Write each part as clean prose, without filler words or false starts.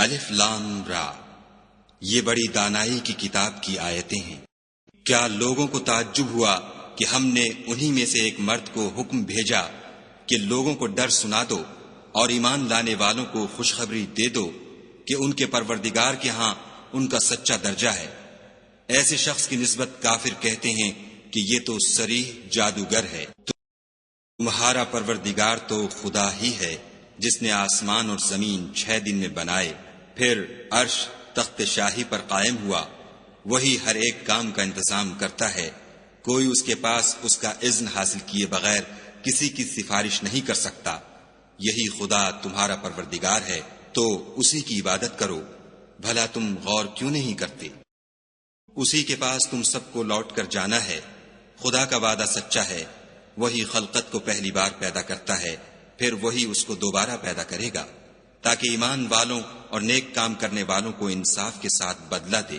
الف لام را، یہ بڑی دانائی کی کتاب کی آیتیں ہیں۔ کیا لوگوں کو تعجب ہوا کہ ہم نے انہی میں سے ایک مرد کو حکم بھیجا کہ لوگوں کو ڈر سنا دو اور ایمان لانے والوں کو خوشخبری دے دو کہ ان کے پروردگار کے ہاں ان کا سچا درجہ ہے۔ ایسے شخص کی نسبت کافر کہتے ہیں کہ یہ تو صریح جادوگر ہے۔ تمہارا پروردگار تو خدا ہی ہے جس نے آسمان اور زمین 6 دن میں بنائے، پھر عرش تخت شاہی پر قائم ہوا۔ وہی ہر ایک کام کا انتظام کرتا ہے، کوئی اس کے پاس اس کا اذن حاصل کیے بغیر کسی کی سفارش نہیں کر سکتا۔ یہی خدا تمہارا پروردگار ہے، تو اسی کی عبادت کرو۔ بھلا تم غور کیوں نہیں کرتے؟ اسی کے پاس تم سب کو لوٹ کر جانا ہے۔ خدا کا وعدہ سچا ہے، وہی خلقت کو پہلی بار پیدا کرتا ہے، پھر وہی اس کو دوبارہ پیدا کرے گا، تاکہ ایمان والوں اور نیک کام کرنے والوں کو انصاف کے ساتھ بدلہ دے،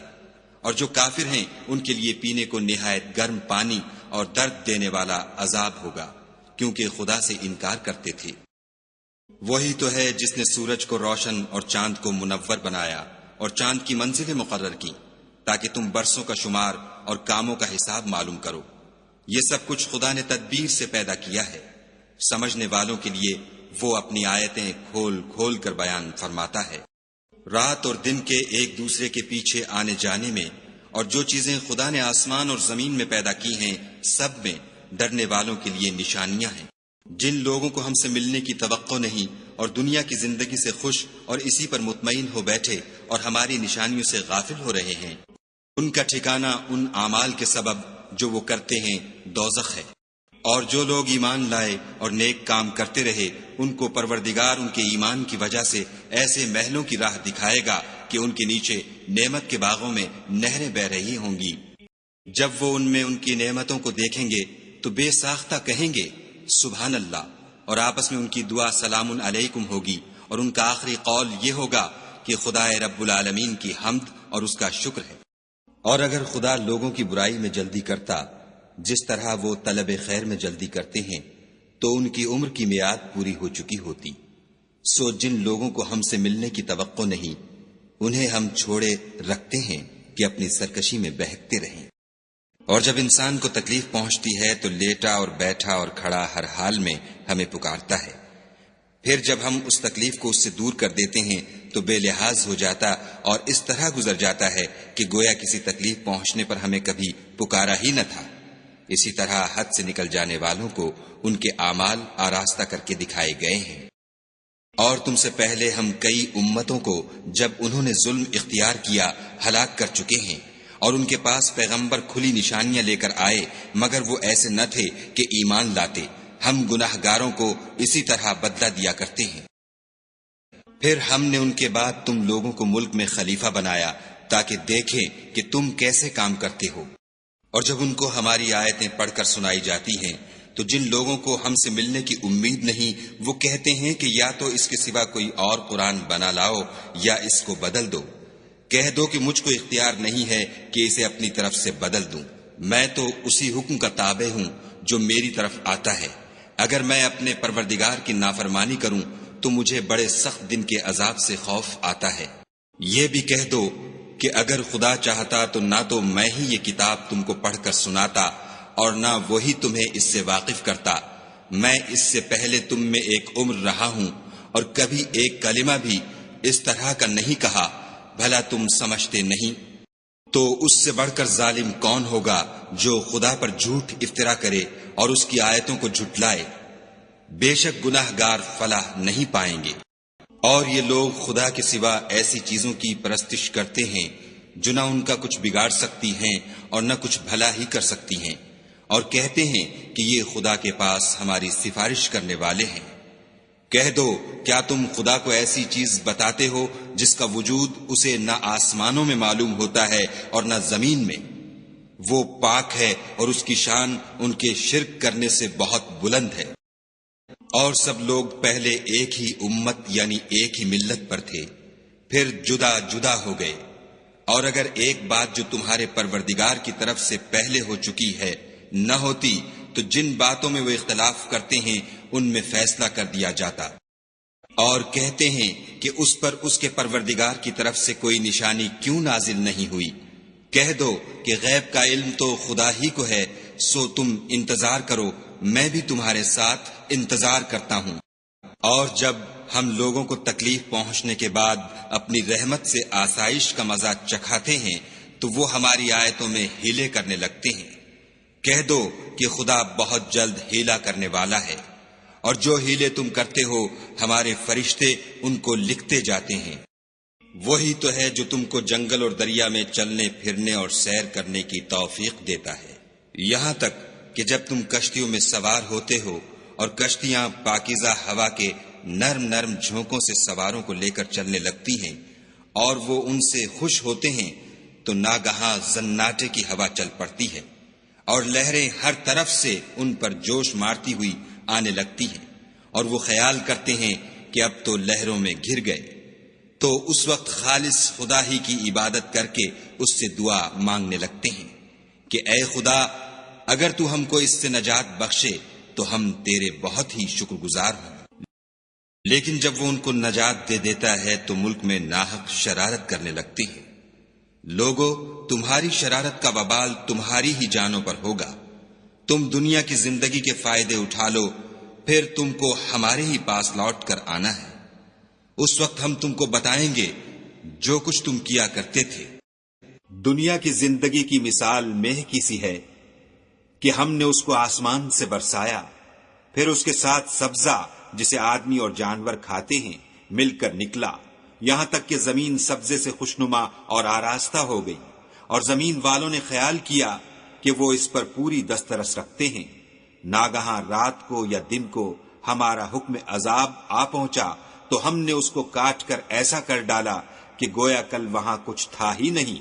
اور جو کافر ہیں ان کے لیے پینے کو نہایت گرم پانی اور درد دینے والا عذاب ہوگا، کیونکہ خدا سے انکار کرتے تھے۔ وہی تو ہے جس نے سورج کو روشن اور چاند کو منور بنایا اور چاند کی منزلیں مقرر کی تاکہ تم برسوں کا شمار اور کاموں کا حساب معلوم کرو۔ یہ سب کچھ خدا نے تدبیر سے پیدا کیا ہے۔ سمجھنے والوں کے لیے وہ اپنی آیتیں کھول کھول کر بیان فرماتا ہے۔ رات اور دن کے ایک دوسرے کے پیچھے آنے جانے میں اور جو چیزیں خدا نے آسمان اور زمین میں پیدا کی ہیں سب میں ڈرنے والوں کے لیے نشانیاں ہیں۔ جن لوگوں کو ہم سے ملنے کی توقع نہیں اور دنیا کی زندگی سے خوش اور اسی پر مطمئن ہو بیٹھے اور ہماری نشانیوں سے غافل ہو رہے ہیں، ان کا ٹھکانہ ان اعمال کے سبب جو وہ کرتے ہیں دوزخ ہے۔ اور جو لوگ ایمان لائے اور نیک کام کرتے رہے ان کو پروردگار ان کے ایمان کی وجہ سے ایسے محلوں کی راہ دکھائے گا کہ ان کے نیچے نعمت کے باغوں میں نہریں بہ رہی ہوں گی۔ جب وہ ان میں ان کی نعمتوں کو دیکھیں گے تو بے ساختہ کہیں گے سبحان اللہ، اور آپس میں ان کی دعا سلام علیکم ہوگی، اور ان کا آخری قول یہ ہوگا کہ خدا رب العالمین کی حمد اور اس کا شکر ہے۔ اور اگر خدا لوگوں کی برائی میں جلدی کرتا جس طرح وہ طلب خیر میں جلدی کرتے ہیں تو ان کی عمر کی میعاد پوری ہو چکی ہوتی۔ سو جن لوگوں کو ہم سے ملنے کی توقع نہیں انہیں ہم چھوڑے رکھتے ہیں کہ اپنی سرکشی میں بہکتے رہیں۔ اور جب انسان کو تکلیف پہنچتی ہے تو لیٹا اور بیٹھا اور کھڑا ہر حال میں ہمیں پکارتا ہے، پھر جب ہم اس تکلیف کو اس سے دور کر دیتے ہیں تو بے لحاظ ہو جاتا اور اس طرح گزر جاتا ہے کہ گویا کسی تکلیف پہنچنے پر ہمیں کبھی پکارا ہی نہ تھا۔ اسی طرح حد سے نکل جانے والوں کو ان کے اعمال آراستہ کر کے دکھائے گئے ہیں۔ اور تم سے پہلے ہم کئی امتوں کو جب انہوں نے ظلم اختیار کیا ہلاک کر چکے ہیں، اور ان کے پاس پیغمبر کھلی نشانیاں لے کر آئے مگر وہ ایسے نہ تھے کہ ایمان لاتے۔ ہم گناہ گاروں کو اسی طرح بدلہ دیا کرتے ہیں۔ پھر ہم نے ان کے بعد تم لوگوں کو ملک میں خلیفہ بنایا تاکہ دیکھیں کہ تم کیسے کام کرتے ہو۔ اور جب ان کو ہماری آیتیں پڑھ کر سنائی جاتی ہیں تو جن لوگوں کو ہم سے ملنے کی امید نہیں وہ کہتے ہیں کہ یا تو اس کے سوا کوئی اور قرآن بنا لاؤ یا اس کو بدل دو۔ کہہ دو کہ مجھ کو اختیار نہیں ہے کہ اسے اپنی طرف سے بدل دوں، میں تو اسی حکم کا تابع ہوں جو میری طرف آتا ہے۔ اگر میں اپنے پروردگار کی نافرمانی کروں تو مجھے بڑے سخت دن کے عذاب سے خوف آتا ہے۔ یہ بھی کہہ دو کہ اگر خدا چاہتا تو نہ تو میں ہی یہ کتاب تم کو پڑھ کر سناتا اور نہ وہی تمہیں اس سے واقف کرتا۔ میں اس سے پہلے تم میں ایک عمر رہا ہوں اور کبھی ایک کلمہ بھی اس طرح کا نہیں کہا، بھلا تم سمجھتے نہیں؟ تو اس سے بڑھ کر ظالم کون ہوگا جو خدا پر جھوٹ افطرا کرے اور اس کی آیتوں کو جھٹلائے؟ بے شک گناہ گار فلاح نہیں پائیں گے۔ اور یہ لوگ خدا کے سوا ایسی چیزوں کی پرستش کرتے ہیں جو نہ ان کا کچھ بگاڑ سکتی ہیں اور نہ کچھ بھلا ہی کر سکتی ہیں، اور کہتے ہیں کہ یہ خدا کے پاس ہماری سفارش کرنے والے ہیں۔ کہہ دو کیا تم خدا کو ایسی چیز بتاتے ہو جس کا وجود اسے نہ آسمانوں میں معلوم ہوتا ہے اور نہ زمین میں؟ وہ پاک ہے اور اس کی شان ان کے شرک کرنے سے بہت بلند ہے۔ اور سب لوگ پہلے ایک ہی امت یعنی ایک ہی ملت پر تھے، پھر جدا جدا ہو گئے۔ اور اگر ایک بات جو تمہارے پروردگار کی طرف سے پہلے ہو چکی ہے نہ ہوتی تو جن باتوں میں وہ اختلاف کرتے ہیں ان میں فیصلہ کر دیا جاتا۔ اور کہتے ہیں کہ اس پر اس کے پروردگار کی طرف سے کوئی نشانی کیوں نازل نہیں ہوئی؟ کہہ دو کہ غیب کا علم تو خدا ہی کو ہے، سو تم انتظار کرو، میں بھی تمہارے ساتھ انتظار کرتا ہوں۔ اور جب ہم لوگوں کو تکلیف پہنچنے کے بعد اپنی رحمت سے آسائش کا مزہ چکھاتے ہیں تو وہ ہماری آیتوں میں ہیلے کرنے لگتے ہیں۔ کہہ دو کہ خدا بہت جلد ہیلا کرنے والا ہے، اور جو ہیلے تم کرتے ہو ہمارے فرشتے ان کو لکھتے جاتے ہیں۔ وہی تو ہے جو تم کو جنگل اور دریا میں چلنے پھرنے اور سیر کرنے کی توفیق دیتا ہے، یہاں تک کہ جب تم کشتیوں میں سوار ہوتے ہو اور کشتیاں پاکیزہ ہوا کے نرم نرم جھونکوں سے سواروں کو لے کر چلنے لگتی ہیں اور وہ ان سے خوش ہوتے ہیں، تو ناگہاں زناٹے کی ہوا چل پڑتی ہے اور لہریں ہر طرف سے ان پر جوش مارتی ہوئی آنے لگتی ہیں، اور وہ خیال کرتے ہیں کہ اب تو لہروں میں گر گئے۔ تو اس وقت خالص خدا ہی کی عبادت کر کے اس سے دعا مانگنے لگتے ہیں کہ اے خدا، اگر تو ہم کو اس سے نجات بخشے تو ہم تیرے بہت ہی شکر گزار ہوں۔ لیکن جب وہ ان کو نجات دے دیتا ہے تو ملک میں ناحق شرارت کرنے لگتے ہیں۔ لوگو، تمہاری شرارت کا وبال تمہاری ہی جانوں پر ہوگا۔ تم دنیا کی زندگی کے فائدے اٹھا لو، پھر تم کو ہمارے ہی پاس لوٹ کر آنا ہے۔ اس وقت ہم تم کو بتائیں گے جو کچھ تم کیا کرتے تھے۔ دنیا کی زندگی کی مثال مہ کی سی ہے کہ ہم نے اس کو آسمان سے برسایا، پھر اس کے ساتھ سبزہ جسے آدمی اور جانور کھاتے ہیں مل کر نکلا، یہاں تک کہ زمین سبزے سے خوشنما اور آراستہ ہو گئی، اور زمین والوں نے خیال کیا کہ وہ اس پر پوری دسترس رکھتے ہیں۔ ناگہاں رات کو یا دن کو ہمارا حکم عذاب آ پہنچا تو ہم نے اس کو کاٹ کر ایسا کر ڈالا کہ گویا کل وہاں کچھ تھا ہی نہیں۔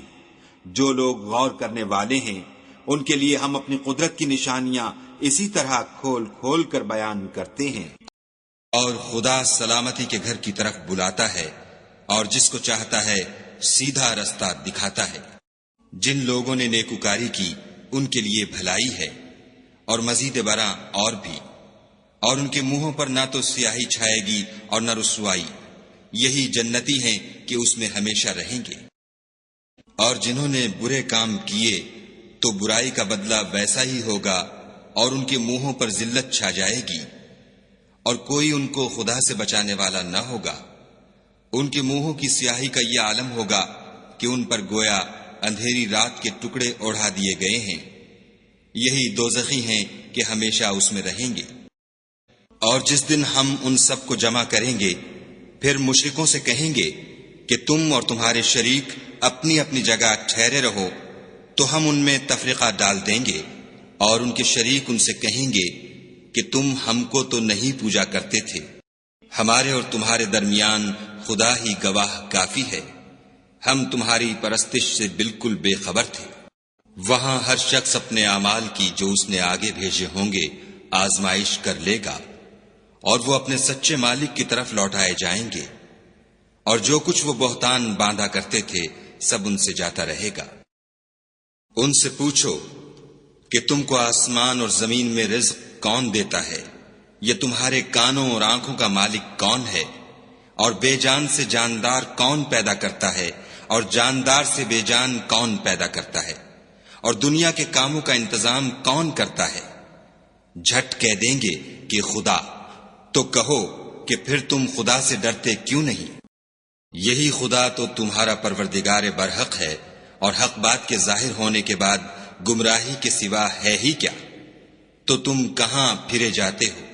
جو لوگ غور کرنے والے ہیں ان کے لیے ہم اپنی قدرت کی نشانیاں اسی طرح کھول کھول کر بیان کرتے ہیں۔ اور خدا سلامتی کے گھر کی طرف بلاتا ہے اور جس کو چاہتا ہے سیدھا رستہ دکھاتا ہے۔ جن لوگوں نے نیکوکاری کی ان کے لیے بھلائی ہے، اور مزید برآں اور بھی، اور ان کے منہوں پر نہ تو سیاہی چھائے گی اور نہ رسوائی، یہی جنتی ہیں کہ اس میں ہمیشہ رہیں گے۔ اور جنہوں نے برے کام کیے تو برائی کا بدلہ ویسا ہی ہوگا، اور ان کے منہوں پر ذلت چھا جائے گی، اور کوئی ان کو خدا سے بچانے والا نہ ہوگا۔ ان کے منہوں کی سیاہی کا یہ عالم ہوگا کہ ان پر گویا اندھیری رات کے ٹکڑے اوڑھا دیے گئے ہیں۔ یہی دوزخی ہیں کہ ہمیشہ اس میں رہیں گے۔ اور جس دن ہم ان سب کو جمع کریں گے، پھر مشرکوں سے کہیں گے کہ تم اور تمہارے شریک اپنی اپنی جگہ ٹھہرے رہو، تو ہم ان میں تفرقہ ڈال دیں گے، اور ان کے شریک ان سے کہیں گے کہ تم ہم کو تو نہیں پوجا کرتے تھے، ہمارے اور تمہارے درمیان خدا ہی گواہ کافی ہے، ہم تمہاری پرستش سے بالکل بے خبر تھے۔ وہاں ہر شخص اپنے اعمال کی جو اس نے آگے بھیجے ہوں گے آزمائش کر لے گا، اور وہ اپنے سچے مالک کی طرف لوٹائے جائیں گے، اور جو کچھ وہ بہتان باندھا کرتے تھے سب ان سے جاتا رہے گا۔ ان سے پوچھو کہ تم کو آسمان اور زمین میں رزق کون دیتا ہے؟ یہ تمہارے کانوں اور آنکھوں کا مالک کون ہے؟ اور بے جان سے جاندار کون پیدا کرتا ہے؟ اور جاندار سے بے جان کون پیدا کرتا ہے؟ اور دنیا کے کاموں کا انتظام کون کرتا ہے؟ جھٹ کہہ دیں گے کہ خدا، تو کہو کہ پھر تم خدا سے ڈرتے کیوں نہیں؟ یہی خدا تو تمہارا پروردگار برحق ہے، اور حق بات کے ظاہر ہونے کے بعد گمراہی کے سوا ہے ہی کیا؟ تو تم کہاں پھرے جاتے ہو؟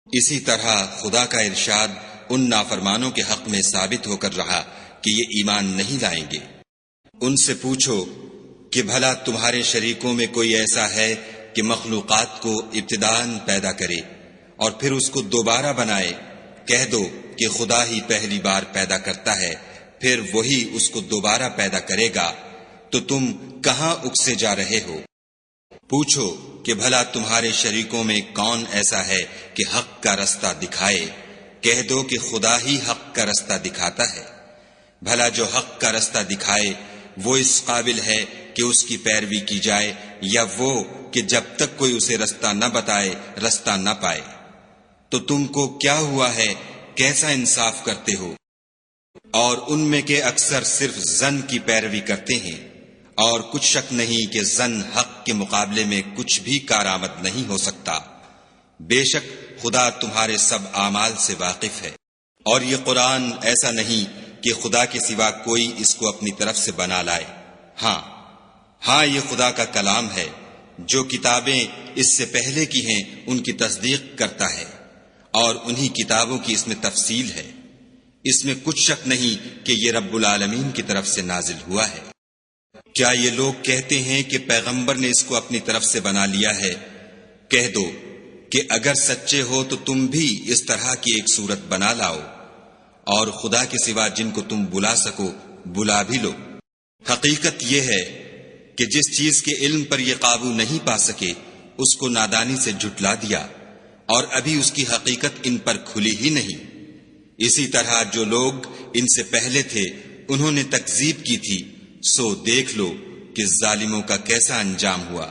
اسی طرح خدا کا ارشاد ان نافرمانوں کے حق میں ثابت ہو کر رہا کہ یہ ایمان نہیں لائیں گے۔ ان سے پوچھو کہ بھلا تمہارے شریکوں میں کوئی ایسا ہے کہ مخلوقات کو ابتداءً پیدا کرے اور پھر اس کو دوبارہ بنائے؟ کہہ دو کہ خدا ہی پہلی بار پیدا کرتا ہے، پھر وہی اس کو دوبارہ پیدا کرے گا، تو تم کہاں اکسے جا رہے ہو؟ پوچھو کہ بھلا تمہارے شریکوں میں کون ایسا ہے کہ حق کا رستہ دکھائے؟ کہہ دو کہ خدا ہی حق کا رستہ دکھاتا ہے۔ بھلا جو حق کا رستہ دکھائے وہ اس قابل ہے کہ اس کی پیروی کی جائے، یا وہ کہ جب تک کوئی اسے رستہ نہ بتائے رستہ نہ پائے؟ تو تم کو کیا ہوا ہے کیسا انصاف کرتے ہو؟ اور ان میں کے اکثر صرف ظن کی پیروی کرتے ہیں، اور کچھ شک نہیں کہ ظن حق کے مقابلے میں کچھ بھی کارآمد نہیں ہو سکتا۔ بے شک خدا تمہارے سب اعمال سے واقف ہے۔ اور یہ قرآن ایسا نہیں کہ خدا کے سوا کوئی اس کو اپنی طرف سے بنا لائے۔ ہاں یہ خدا کا کلام ہے، جو کتابیں اس سے پہلے کی ہیں ان کی تصدیق کرتا ہے، اور انہی کتابوں کی اس میں تفصیل ہے۔ اس میں کچھ شک نہیں کہ یہ رب العالمین کی طرف سے نازل ہوا ہے۔ کیا یہ لوگ کہتے ہیں کہ پیغمبر نے اس کو اپنی طرف سے بنا لیا ہے؟ کہہ دو کہ اگر سچے ہو تو تم بھی اس طرح کی ایک صورت بنا لاؤ، اور خدا کے سوا جن کو تم بلا سکو بلا بھی لو۔ حقیقت یہ ہے کہ جس چیز کے علم پر یہ قابو نہیں پا سکے اس کو نادانی سے جھٹلا دیا، اور ابھی اس کی حقیقت ان پر کھلی ہی نہیں۔ اسی طرح جو لوگ ان سے پہلے تھے انہوں نے تکذیب کی تھی، سو دیکھ لو کہ ظالموں کا کیسا انجام ہوا۔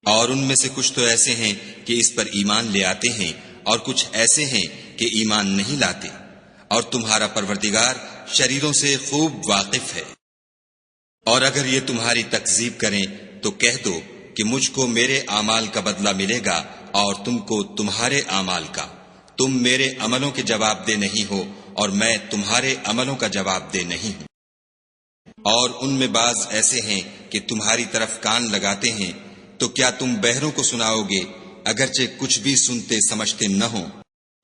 اور ان میں سے کچھ تو ایسے ہیں کہ اس پر ایمان لے آتے ہیں، اور کچھ ایسے ہیں کہ ایمان نہیں لاتے، اور تمہارا پروردگار شریروں سے خوب واقف ہے۔ اور اگر یہ تمہاری تکذیب کریں تو کہہ دو کہ مجھ کو میرے اعمال کا بدلہ ملے گا اور تم کو تمہارے اعمال کا۔ تم میرے عملوں کے جواب دہ نہیں ہو اور میں تمہارے عملوں کا جواب دہ نہیں ہوں۔ اور ان میں بعض ایسے ہیں کہ تمہاری طرف کان لگاتے ہیں، تو کیا تم بہروں کو سناؤ گے اگرچہ کچھ بھی سنتے سمجھتے نہ ہوں؟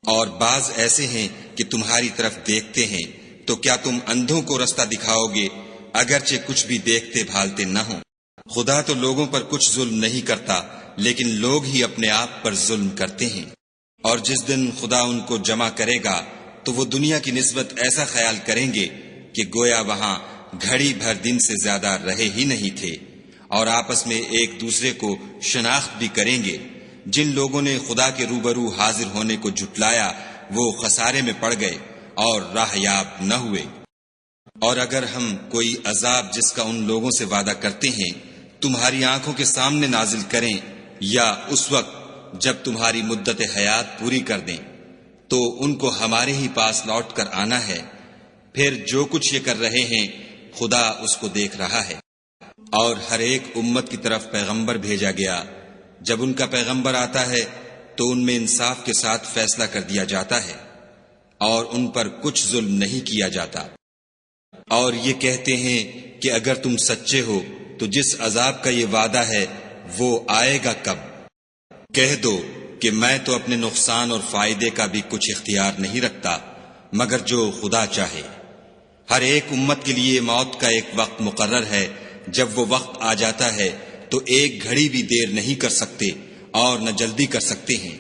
اور بعض ایسے ہیں کہ تمہاری طرف دیکھتے ہیں، تو کیا تم اندھوں کو رستہ دکھاؤ گے اگرچہ کچھ بھی دیکھتے بھالتے نہ ہوں؟ خدا تو لوگوں پر کچھ ظلم نہیں کرتا، لیکن لوگ ہی اپنے آپ پر ظلم کرتے ہیں۔ اور جس دن خدا ان کو جمع کرے گا تو وہ دنیا کی نسبت ایسا خیال کریں گے کہ گویا وہاں گھڑی بھر دن سے زیادہ رہے ہی نہیں تھے، اور آپس میں ایک دوسرے کو شناخت بھی کریں گے۔ جن لوگوں نے خدا کے روبرو حاضر ہونے کو جھٹلایا وہ خسارے میں پڑ گئے اور راہ یاب نہ ہوئے۔ اور اگر ہم کوئی عذاب جس کا ان لوگوں سے وعدہ کرتے ہیں تمہاری آنکھوں کے سامنے نازل کریں، یا اس وقت جب تمہاری مدت حیات پوری کر دیں، تو ان کو ہمارے ہی پاس لوٹ کر آنا ہے، پھر جو کچھ یہ کر رہے ہیں خدا اس کو دیکھ رہا ہے۔ اور ہر ایک امت کی طرف پیغمبر بھیجا گیا، جب ان کا پیغمبر آتا ہے تو ان میں انصاف کے ساتھ فیصلہ کر دیا جاتا ہے، اور ان پر کچھ ظلم نہیں کیا جاتا۔ اور یہ کہتے ہیں کہ اگر تم سچے ہو تو جس عذاب کا یہ وعدہ ہے وہ آئے گا کب؟ کہہ دو کہ میں تو اپنے نقصان اور فائدے کا بھی کچھ اختیار نہیں رکھتا مگر جو خدا چاہے۔ ہر ایک امت کے لیے موت کا ایک وقت مقرر ہے، جب وہ وقت آ جاتا ہے تو ایک گھڑی بھی دیر نہیں کر سکتے اور نہ جلدی کر سکتے ہیں۔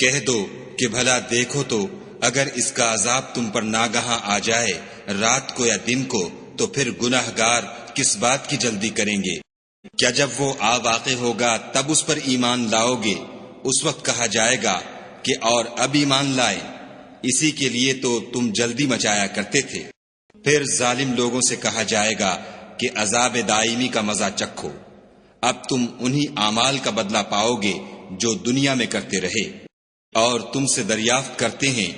کہہ دو کہ بھلا دیکھو تو اگر اس کا عذاب تم پر ناگہاں آ جائے رات کو یا دن کو، تو پھر گناہ گار کس بات کی جلدی کریں گے؟ کیا جب وہ آ واقع ہوگا تب اس پر ایمان لاؤ گے؟ اس وقت کہا جائے گا کہ اور اب ایمان لائیں، اسی کے لیے تو تم جلدی مچایا کرتے تھے۔ پھر ظالم لوگوں سے کہا جائے گا کہ عذاب دائمی کا مزہ چکھو، اب تم انہی اعمال کا بدلہ پاؤ گے جو دنیا میں کرتے رہے۔ اور تم سے دریافت کرتے ہیں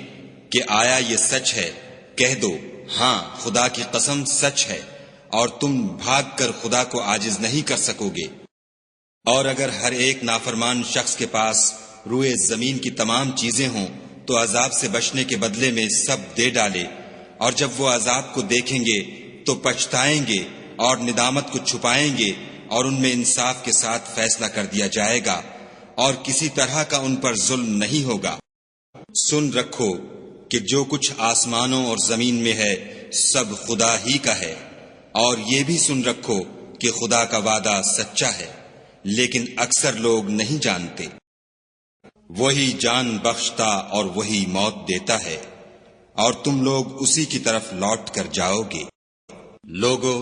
کہ آیا یہ سچ ہے؟ کہہ دو ہاں خدا کی قسم سچ ہے، اور تم بھاگ کر خدا کو عاجز نہیں کر سکو گے۔ اور اگر ہر ایک نافرمان شخص کے پاس روئے زمین کی تمام چیزیں ہوں تو عذاب سے بچنے کے بدلے میں سب دے ڈالے، اور جب وہ عذاب کو دیکھیں گے تو پچھتائیں گے اور ندامت کو چھپائیں گے، اور ان میں انصاف کے ساتھ فیصلہ کر دیا جائے گا، اور کسی طرح کا ان پر ظلم نہیں ہوگا۔ سن رکھو کہ جو کچھ آسمانوں اور زمین میں ہے سب خدا ہی کا ہے، اور یہ بھی سن رکھو کہ خدا کا وعدہ سچا ہے، لیکن اکثر لوگ نہیں جانتے۔ وہی جان بخشتا اور وہی موت دیتا ہے، اور تم لوگ اسی کی طرف لوٹ کر جاؤ گے۔ لوگو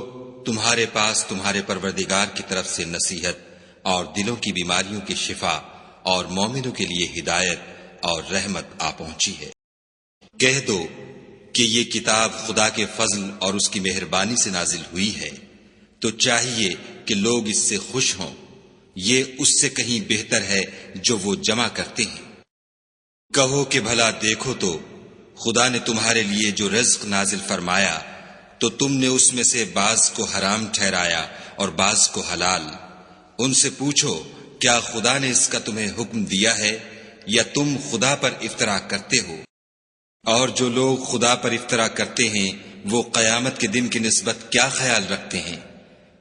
تمہارے پاس تمہارے پروردگار کی طرف سے نصیحت اور دلوں کی بیماریوں کی شفا اور مومنوں کے لیے ہدایت اور رحمت آ پہنچی ہے۔ کہہ دو کہ یہ کتاب خدا کے فضل اور اس کی مہربانی سے نازل ہوئی ہے، تو چاہیے کہ لوگ اس سے خوش ہوں، یہ اس سے کہیں بہتر ہے جو وہ جمع کرتے ہیں۔ کہو کہ بھلا دیکھو تو خدا نے تمہارے لیے جو رزق نازل فرمایا تو تم نے اس میں سے بعض کو حرام ٹھہرایا اور بعض کو حلال۔ ان سے پوچھو کیا خدا نے اس کا تمہیں حکم دیا ہے یا تم خدا پر افطرا کرتے ہو؟ اور جو لوگ خدا پر افطرا کرتے ہیں وہ قیامت کے دن کی نسبت کیا خیال رکھتے ہیں؟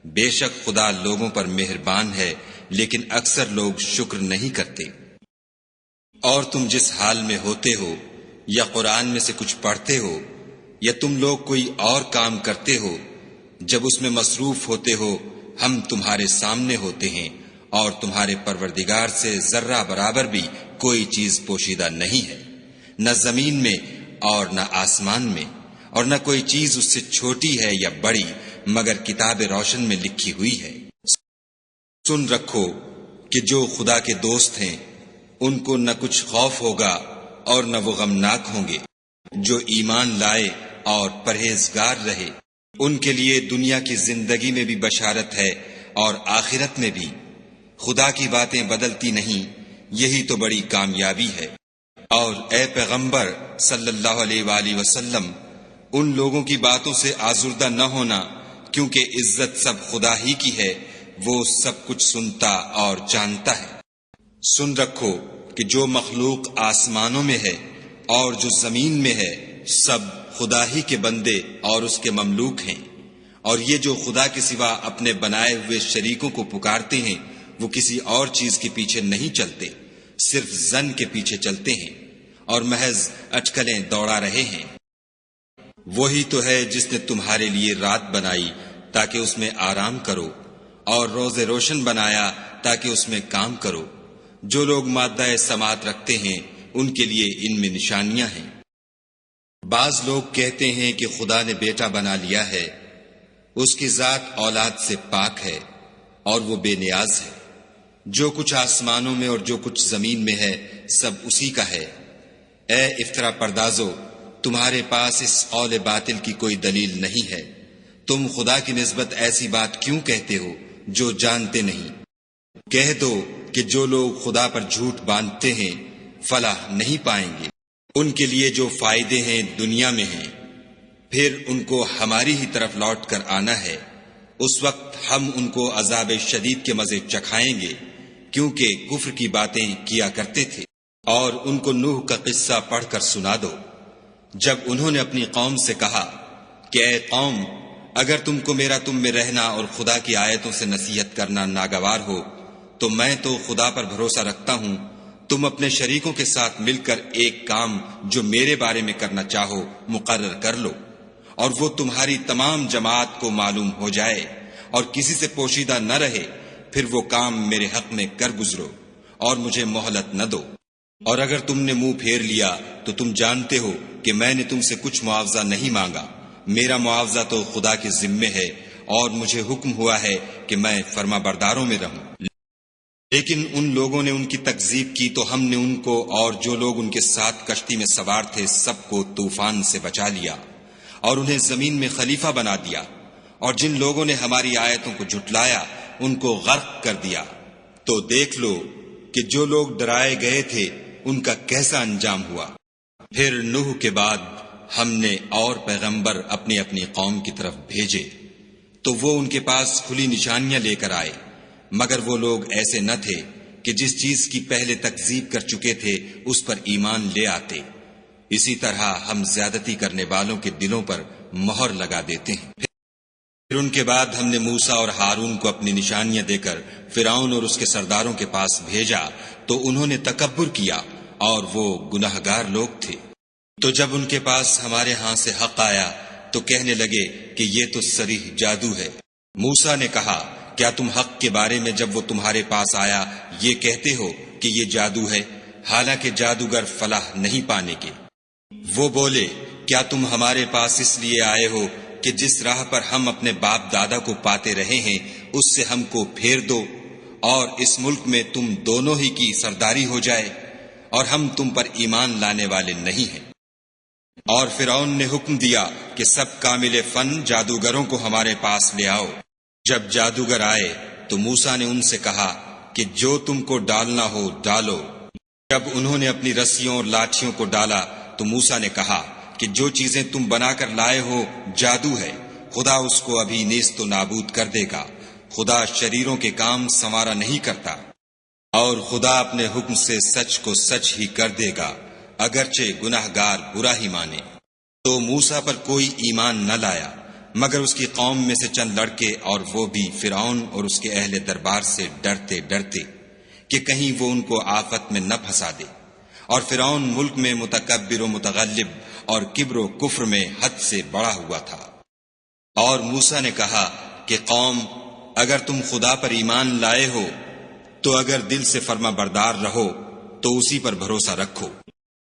بے شک خدا لوگوں پر مہربان ہے لیکن اکثر لوگ شکر نہیں کرتے۔ اور تم جس حال میں ہوتے ہو یا قرآن میں سے کچھ پڑھتے ہو یا تم لوگ کوئی اور کام کرتے ہو، جب اس میں مصروف ہوتے ہو ہم تمہارے سامنے ہوتے ہیں اور تمہارے پروردگار سے ذرہ برابر بھی کوئی چیز پوشیدہ نہیں ہے، نہ زمین میں اور نہ آسمان میں، اور نہ کوئی چیز اس سے چھوٹی ہے یا بڑی مگر کتاب روشن میں لکھی ہوئی ہے۔ سن رکھو کہ جو خدا کے دوست ہیں ان کو نہ کچھ خوف ہوگا اور نہ وہ غمناک ہوں گے۔ جو ایمان لائے اور پرہیزگار رہے ان کے لیے دنیا کی زندگی میں بھی بشارت ہے اور آخرت میں بھی۔ خدا کی باتیں بدلتی نہیں، یہی تو بڑی کامیابی ہے۔ اور اے پیغمبر صلی اللہ علیہ وآلہ وسلم، ان لوگوں کی باتوں سے آزردہ نہ ہونا، کیونکہ عزت سب خدا ہی کی ہے، وہ سب کچھ سنتا اور جانتا ہے۔ سن رکھو کہ جو مخلوق آسمانوں میں ہے اور جو زمین میں ہے سب خدا ہی کے بندے اور اس کے مملوک ہیں، اور یہ جو خدا کے سوا اپنے بنائے ہوئے شریکوں کو پکارتے ہیں وہ کسی اور چیز کے پیچھے نہیں چلتے، صرف ظن کے پیچھے چلتے ہیں اور محض اٹکلیں دوڑا رہے ہیں۔ وہی تو ہے جس نے تمہارے لیے رات بنائی تاکہ اس میں آرام کرو، اور روز روشن بنایا تاکہ اس میں کام کرو۔ جو لوگ مادہ سماعت رکھتے ہیں ان کے لیے ان میں نشانیاں ہیں۔ بعض لوگ کہتے ہیں کہ خدا نے بیٹا بنا لیا ہے، اس کی ذات اولاد سے پاک ہے اور وہ بے نیاز ہے۔ جو کچھ آسمانوں میں اور جو کچھ زمین میں ہے سب اسی کا ہے۔ اے افطرا پردازو، تمہارے پاس اس قول باطل کی کوئی دلیل نہیں ہے، تم خدا کی نسبت ایسی بات کیوں کہتے ہو جو جانتے نہیں؟ کہہ دو کہ جو لوگ خدا پر جھوٹ باندھتے ہیں فلاح نہیں پائیں گے۔ ان کے لیے جو فائدے ہیں دنیا میں ہیں، پھر ان کو ہماری ہی طرف لوٹ کر آنا ہے۔ اس وقت ہم ان کو عذاب شدید کے مزے چکھائیں گے، کیونکہ کفر کی باتیں کیا کرتے تھے۔ اور ان کو نوح کا قصہ پڑھ کر سنا دو، جب انہوں نے اپنی قوم سے کہا کہ اے قوم، اگر تم کو میرا تم میں رہنا اور خدا کی آیتوں سے نصیحت کرنا ناگوار ہو تو میں تو خدا پر بھروسہ رکھتا ہوں، تم اپنے شریکوں کے ساتھ مل کر ایک کام جو میرے بارے میں کرنا چاہو مقرر کر لو، اور وہ تمہاری تمام جماعت کو معلوم ہو جائے اور کسی سے پوشیدہ نہ رہے، پھر وہ کام میرے حق میں کر گزرو اور مجھے مہلت نہ دو۔ اور اگر تم نے منہ پھیر لیا تو تم جانتے ہو کہ میں نے تم سے کچھ معاوضہ نہیں مانگا، میرا معاوضہ تو خدا کے ذمے ہے، اور مجھے حکم ہوا ہے کہ میں فرما برداروں میں رہوں۔ لیکن ان لوگوں نے ان کی تکذیب کی تو ہم نے ان کو اور جو لوگ ان کے ساتھ کشتی میں سوار تھے سب کو طوفان سے بچا لیا اور انہیں زمین میں خلیفہ بنا دیا، اور جن لوگوں نے ہماری آیتوں کو جھٹلایا ان کو غرق کر دیا۔ تو دیکھ لو کہ جو لوگ ڈرائے گئے تھے ان کا کیسا انجام ہوا۔ پھر نوح کے بعد ہم نے اور پیغمبر اپنی اپنی قوم کی طرف بھیجے تو وہ ان کے پاس کھلی نشانیاں لے کر آئے، مگر وہ لوگ ایسے نہ تھے کہ جس چیز کی پہلے تکذیب کر چکے تھے اس پر ایمان لے آتے۔ اسی طرح ہم زیادتی کرنے والوں کے دلوں پر مہر لگا دیتے ہیں۔ پھر ان کے بعد ہم نے موسیٰ اور ہارون کو اپنی نشانیاں دے کر فرعون اور اس کے سرداروں کے پاس بھیجا تو انہوں نے تکبر کیا اور وہ گناہگار لوگ تھے۔ تو جب ان کے پاس ہمارے ہاں سے حق آیا تو کہنے لگے کہ یہ تو صریح جادو ہے۔ موسیٰ نے کہا کیا تم حق کے بارے میں جب وہ تمہارے پاس آیا یہ کہتے ہو کہ یہ جادو ہے، حالانکہ جادوگر فلاح نہیں پانے کے؟ وہ بولے کیا تم ہمارے پاس اس لیے آئے ہو کہ جس راہ پر ہم اپنے باپ دادا کو پاتے رہے ہیں اس سے ہم کو پھیر دو اور اس ملک میں تم دونوں ہی کی سرداری ہو جائے، اور ہم تم پر ایمان لانے والے نہیں ہیں۔ اور فرعون نے حکم دیا کہ سب کامل فن جادوگروں کو ہمارے پاس لے آؤ۔ جب جادوگر آئے تو موسیٰ نے ان سے کہا کہ جو تم کو ڈالنا ہو ڈالو۔ جب انہوں نے اپنی رسیوں اور لاٹھیوں کو ڈالا تو موسیٰ نے کہا کہ جو چیزیں تم بنا کر لائے ہو جادو ہے، خدا اس کو ابھی نیست و نابود کر دے گا۔ خدا شریروں کے کام سنوارا نہیں کرتا، اور خدا اپنے حکم سے سچ کو سچ ہی کر دے گا، اگرچہ گناہگار برا ہی مانے۔ تو موسیٰ پر کوئی ایمان نہ لایا مگر اس کی قوم میں سے چند لڑکے، اور وہ بھی فرعون اور اس کے اہل دربار سے ڈرتے ڈرتے کہ کہیں وہ ان کو آفت میں نہ پھنسا دے۔ اور فرعون ملک میں متکبر و متغلب اور کبر و کفر میں حد سے بڑا ہوا تھا۔ اور موسیٰ نے کہا کہ قوم، اگر تم خدا پر ایمان لائے ہو تو اگر دل سے فرما بردار رہو تو اسی پر بھروسہ رکھو۔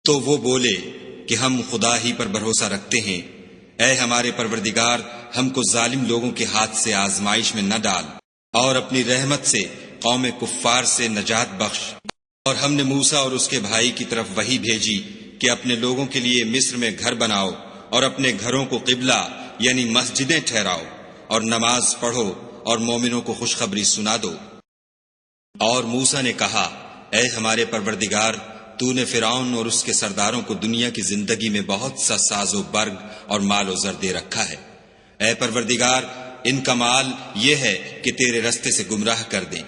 تو وہ بولے کہ ہم خدا ہی پر بھروسہ رکھتے ہیں۔ اے ہمارے پروردگار، ہم کو ظالم لوگوں کے ہاتھ سے آزمائش میں نہ ڈال، اور اپنی رحمت سے قوم کفار سے نجات بخش۔ اور ہم نے موسیٰ اور اس کے بھائی کی طرف وحی بھیجی کہ اپنے لوگوں کے لیے مصر میں گھر بناؤ، اور اپنے گھروں کو قبلہ یعنی مسجدیں ٹھہراؤ، اور نماز پڑھو، اور مومنوں کو خوشخبری سنا دو۔ اور موسیٰ نے کہا، اے ہمارے پروردگار، تو نے فرعون اور اس کے سرداروں کو دنیا کی زندگی میں بہت سا ساز و برگ اور مال و زر دے رکھا ہے۔ اے پروردگار، ان کا مال یہ ہے کہ تیرے رستے سے گمراہ کر دیں۔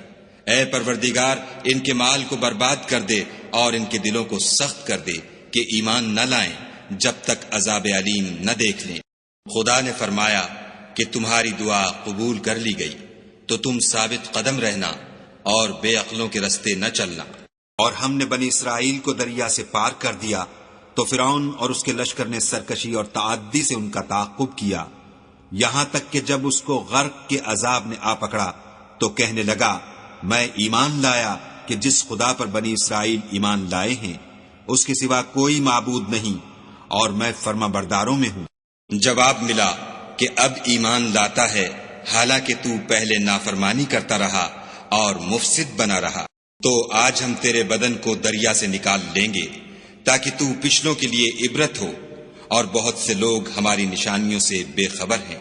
اے پروردگار، ان کے مال کو برباد کر دے، اور ان کے دلوں کو سخت کر دے کہ ایمان نہ لائیں جب تک عذاب علیم نہ دیکھ لیں۔ خدا نے فرمایا کہ تمہاری دعا قبول کر لی گئی، تو تم ثابت قدم رہنا اور بے عقلوں کے رستے نہ چلنا۔ اور ہم نے بنی اسرائیل کو دریا سے پار کر دیا، تو فرعون اور اس کے لشکر نے سرکشی اور تعدی سے ان کا تعاقب کیا، یہاں تک کہ جب اس کو غرق کے عذاب نے آ پکڑا تو کہنے لگا، میں ایمان لایا کہ جس خدا پر بنی اسرائیل ایمان لائے ہیں اس کے سوا کوئی معبود نہیں، اور میں فرما برداروں میں ہوں۔ جواب ملا کہ اب ایمان لاتا ہے، حالانکہ تو پہلے نافرمانی کرتا رہا اور مفسد بنا رہا۔ تو آج ہم تیرے بدن کو دریا سے نکال لیں گے تاکہ تو پچھلوں کے لیے عبرت ہو، اور بہت سے لوگ ہماری نشانیوں سے بے خبر ہیں۔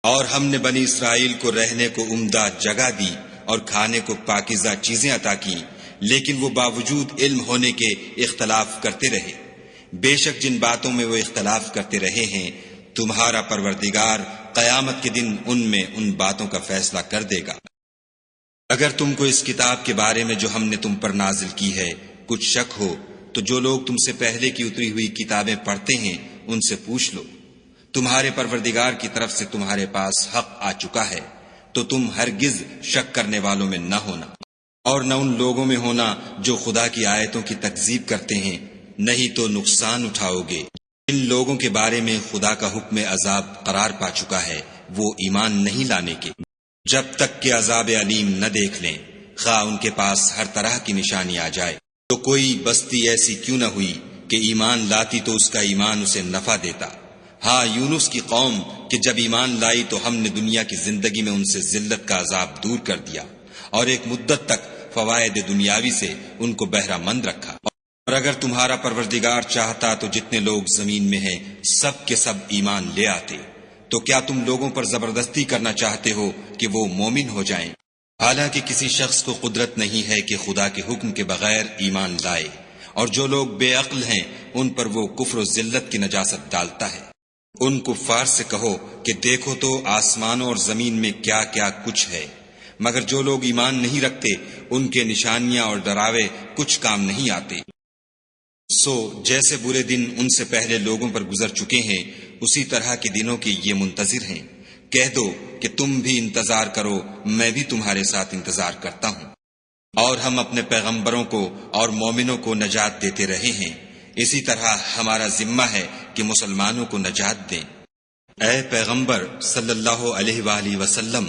اور ہم نے بنی اسرائیل کو رہنے کو عمدہ جگہ دی اور کھانے کو پاکیزہ چیزیں عطا کی، لیکن وہ باوجود علم ہونے کے اختلاف کرتے رہے۔ بے شک جن باتوں میں وہ اختلاف کرتے رہے ہیں، تمہارا پروردگار قیامت کے دن ان میں ان باتوں کا فیصلہ کر دے گا۔ اگر تم کو اس کتاب کے بارے میں جو ہم نے تم پر نازل کی ہے کچھ شک ہو، تو جو لوگ تم سے پہلے کی اتری ہوئی کتابیں پڑھتے ہیں ان سے پوچھ لو۔ تمہارے پروردگار کی طرف سے تمہارے پاس حق آ چکا ہے، تو تم ہرگز شک کرنے والوں میں نہ ہونا، اور نہ ان لوگوں میں ہونا جو خدا کی آیتوں کی تکذیب کرتے ہیں، نہیں تو نقصان اٹھاؤ گے۔ ان لوگوں کے بارے میں خدا کا حکم عذاب قرار پا چکا ہے، وہ ایمان نہیں لانے کے، جب تک کہ عذاب علیم نہ دیکھ لیں، خواہ ان کے پاس ہر طرح کی نشانی آ جائے۔ تو کوئی بستی ایسی کیوں نہ ہوئی کہ ایمان لاتی تو اس کا ایمان اسے نفع دیتا۔ ہاں، یونس کی قوم کہ جب ایمان لائی تو ہم نے دنیا کی زندگی میں ان سے ذلت کا عذاب دور کر دیا، اور ایک مدت تک فوائد دنیاوی سے ان کو بہرہ مند رکھا۔ اور اگر تمہارا پروردگار چاہتا تو جتنے لوگ زمین میں ہیں سب کے سب ایمان لے آتے۔ تو کیا تم لوگوں پر زبردستی کرنا چاہتے ہو کہ وہ مومن ہو جائیں؟ حالانکہ کسی شخص کو قدرت نہیں ہے کہ خدا کے حکم کے بغیر ایمان لائے، اور جو لوگ بے عقل ہیں ان پر وہ کفر و ذلت کی نجاست ڈالتا ہے۔ ان کفار سے کہو کہ دیکھو تو آسمانوں اور زمین میں کیا کیا کچھ ہے، مگر جو لوگ ایمان نہیں رکھتے ان کے نشانیاں اور ڈراوے کچھ کام نہیں آتے۔ سو جیسے برے دن ان سے پہلے لوگوں پر گزر چکے ہیں، اسی طرح کے دنوں کے یہ منتظر ہیں۔ کہہ دو کہ تم بھی انتظار کرو، میں بھی تمہارے ساتھ انتظار کرتا ہوں۔ اور ہم اپنے پیغمبروں کو اور مومنوں کو نجات دیتے رہے ہیں، اسی طرح ہمارا ذمہ ہے کہ مسلمانوں کو نجات دیں۔ اے پیغمبر صلی اللہ علیہ وآلہ وسلم،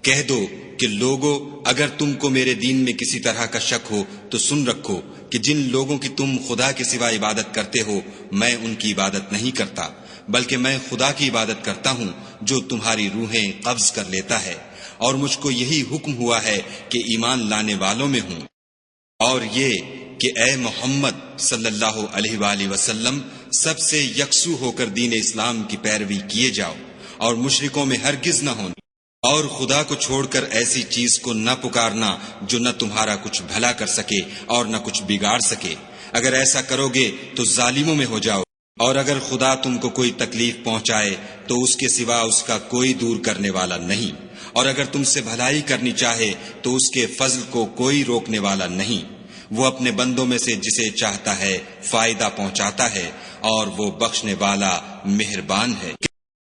کہہ دو کہ لوگو، اگر تم کو میرے دین میں کسی طرح کا شک ہو تو سن رکھو کہ جن لوگوں کی تم خدا کے سوا عبادت کرتے ہو میں ان کی عبادت نہیں کرتا، بلکہ میں خدا کی عبادت کرتا ہوں جو تمہاری روحیں قبض کر لیتا ہے، اور مجھ کو یہی حکم ہوا ہے کہ ایمان لانے والوں میں ہوں، اور یہ کہ اے محمد صلی اللہ علیہ وآلہ وسلم سب سے یکسو ہو کر دین اسلام کی پیروی کیے جاؤ، اور مشرکوں میں ہرگز نہ ہونا، اور خدا کو چھوڑ کر ایسی چیز کو نہ پکارنا جو نہ تمہارا کچھ بھلا کر سکے اور نہ کچھ بگاڑ سکے۔ اگر ایسا کرو گے تو ظالموں میں ہو جاؤ۔ اور اگر خدا تم کو کوئی تکلیف پہنچائے تو اس کے سوا اس کا کوئی دور کرنے والا نہیں، اور اگر تم سے بھلائی کرنی چاہے تو اس کے فضل کو کوئی روکنے والا نہیں۔ وہ اپنے بندوں میں سے جسے چاہتا ہے فائدہ پہنچاتا ہے، اور وہ بخشنے والا مہربان ہے۔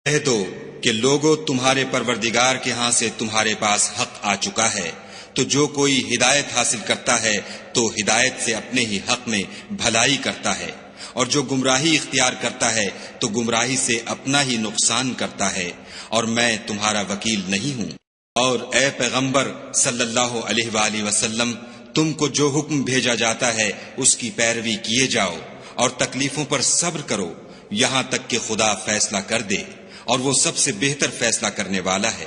کہہ دو کہ لوگو، تمہارے پروردگار کے ہاں سے تمہارے پاس حق آ چکا ہے، تو جو کوئی ہدایت حاصل کرتا ہے تو ہدایت سے اپنے ہی حق میں بھلائی کرتا ہے، اور جو گمراہی اختیار کرتا ہے تو گمراہی سے اپنا ہی نقصان کرتا ہے، اور میں تمہارا وکیل نہیں ہوں۔ اور اے پیغمبر صلی اللہ علیہ وآلہ وسلم، تم کو جو حکم بھیجا جاتا ہے اس کی پیروی کیے جاؤ، اور تکلیفوں پر صبر کرو، یہاں تک کہ خدا فیصلہ کر دے، اور وہ سب سے بہتر فیصلہ کرنے والا ہے۔